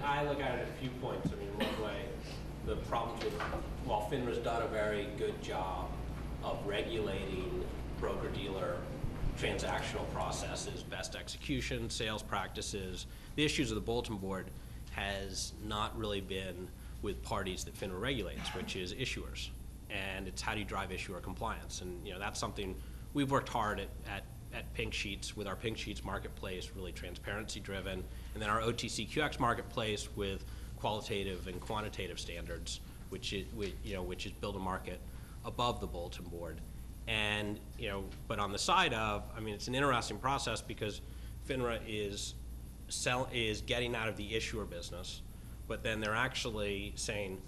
I look at it a few points. I mean, one way, the problems with, while FINRA's done a very good job of regulating broker-dealer transactional processes, best execution, sales practices, the issues of the bulletin board has not really been with parties that FINRA regulates, which is issuers. And it's how do you drive issuer compliance? And that's something we've worked hard at Pink Sheets with our Pink Sheets marketplace, really transparency driven, and then our OTCQX marketplace with qualitative and quantitative standards, which is build a market above the bulletin board. And but on the side of, I mean, it's an interesting process because FINRA is getting out of the issuer business, but then they're actually saying,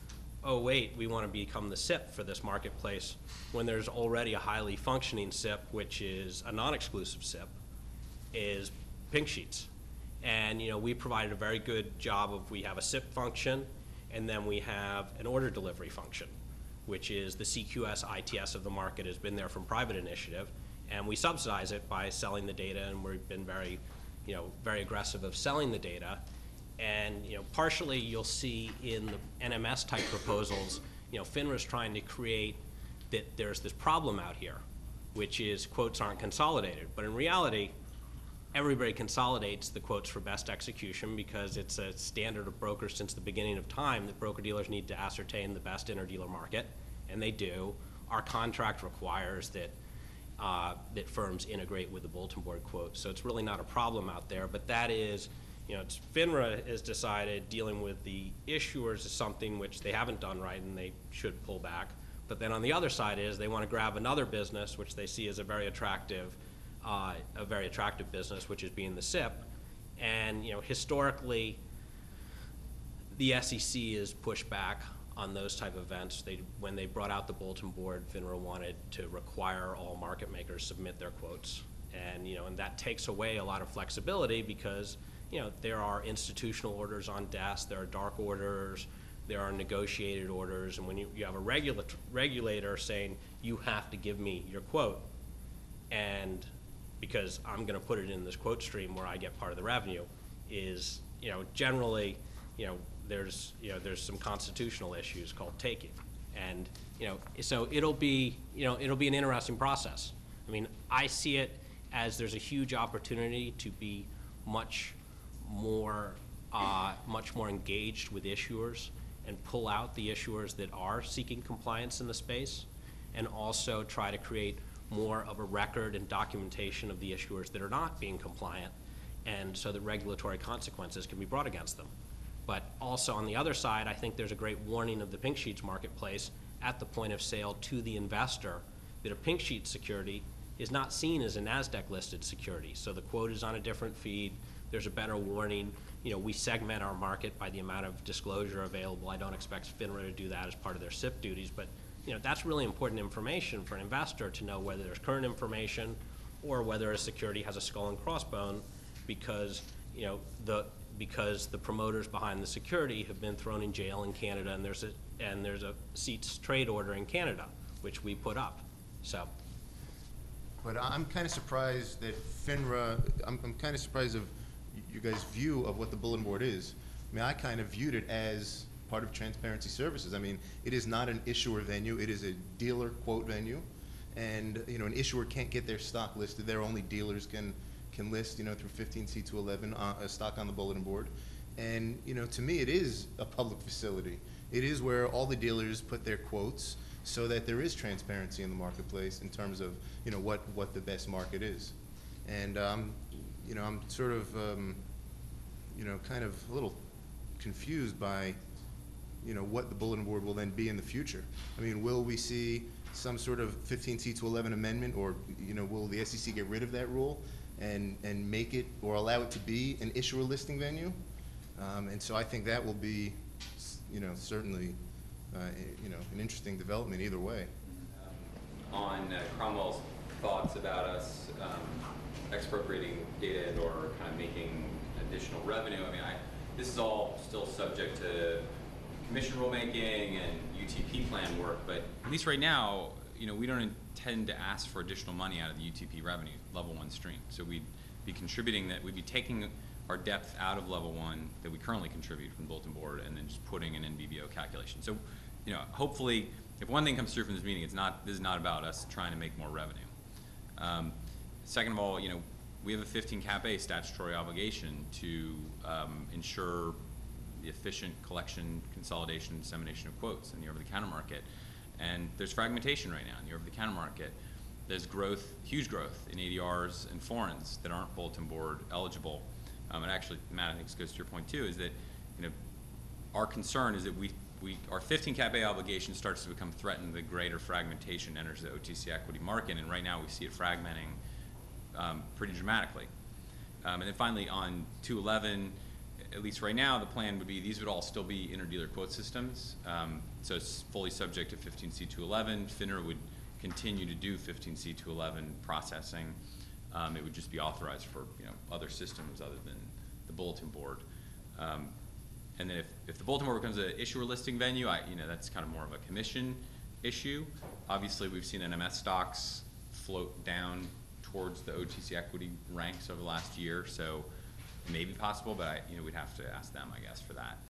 oh wait, we want to become the SIP for this marketplace when there's already a highly functioning SIP, which is a non-exclusive SIP, is Pink Sheets. And we provided a very good job of, we have a SIP function, and then we have an order delivery function, which is the CQS ITS of the market, has been there from private initiative, and we subsidize it by selling the data, and we've been very, very aggressive of selling the data. And partially you'll see in the NMS type proposals, FINRA's trying to create that there's this problem out here, which is quotes aren't consolidated. But in reality, everybody consolidates the quotes for best execution because it's a standard of brokers since the beginning of time that broker-dealers need to ascertain the best inter-dealer market, and they do. Our contract requires that that firms integrate with the bulletin board quote, so it's really not a problem out there. But that is, FINRA has decided dealing with the issuers is something which they haven't done right and they should pull back. But then on the other side is they want to grab another business which they see as a very attractive business, which is being the SIP. And historically, the SEC has pushed back on those type of events. When they brought out the bulletin board, FINRA wanted to require all market makers submit their quotes, and and that takes away a lot of flexibility because there are institutional orders on desk, there are dark orders, there are negotiated orders, and when you have a regulator saying you have to give me your quote, and because I'm going to put it in this quote stream where I get part of the revenue, is generally there's some constitutional issues called taking, and so it'll be an interesting process. I mean, I see it as there's a huge opportunity to be much more engaged with issuers and pull out the issuers that are seeking compliance in the space, and also try to create more of a record and documentation of the issuers that are not being compliant, and so that regulatory consequences can be brought against them. But also on the other side, I think there's a great warning of the Pink Sheets marketplace at the point of sale to the investor that a Pink Sheet security is not seen as a NASDAQ listed security. So the quote is on a different feed, there's a better warning. We segment our market by the amount of disclosure available. I don't expect FINRA to do that as part of their SIP duties, but that's really important information for an investor to know whether there's current information or whether a security has a skull and crossbone because the promoters behind the security have been thrown in jail in Canada, and there's a seats trade order in Canada, which we put up. So. But I'm kind of surprised that FINRA, I'm kind of surprised of you guys' view of what the bulletin board is. I mean, I kind of viewed it as part of transparency services. I mean, it is not an issuer venue, it is a dealer quote venue. And an issuer can't get their stock listed there, only dealers can list, through 15C211 a stock on the bulletin board. And to me, it is a public facility. It is where all the dealers put their quotes so that there is transparency in the marketplace in terms of what the best market is. And I'm sort of kind of a little confused by what the bulletin board will then be in the future. I mean, will we see some sort of 15C211 amendment, or will the SEC get rid of that rule and make it or allow it to be an issuer listing venue? And so I think that will be certainly an interesting development either way. On Cromwell's thoughts about us expropriating data and or kind of making additional revenue, I mean, this is all still subject to commission rulemaking and UTP plan work, but at least right now, we don't intend to ask for additional money out of the UTP revenue, level 1 stream. So we'd be contributing that, we'd be taking our depth out of level 1 that we currently contribute from the bulletin board, and then just putting an NBBO calculation. So, you know, hopefully, if one thing comes through from this meeting, this is not about us trying to make more revenue. Second of all, you know, we have a 15 Cap A statutory obligation to ensure the efficient collection, consolidation, dissemination of quotes in the over-the-counter market. And there's fragmentation right now in the over-the-counter market. There's growth, huge growth in ADRs and foreigns that aren't bulletin board eligible. And actually, Matt, I think this goes to your point too, is that, you know, our concern is that our 15 Cap A obligation starts to become threatened the greater fragmentation enters the OTC equity market, and right now we see it fragmenting pretty dramatically. And then finally on 211, at least right now, the plan would be these would all still be interdealer quote systems. So it's fully subject to 15C211. FINRA would continue to do 15C211 processing. It would just be authorized for, you know, other systems other than the bulletin board. And then if the bulletin board becomes an issuer listing venue, you know, that's kind of more of a commission issue. Obviously, we've seen NMS stocks float down towards the OTC equity ranks over the last year, so it may be possible, but you know, we'd have to ask them, I guess, for that.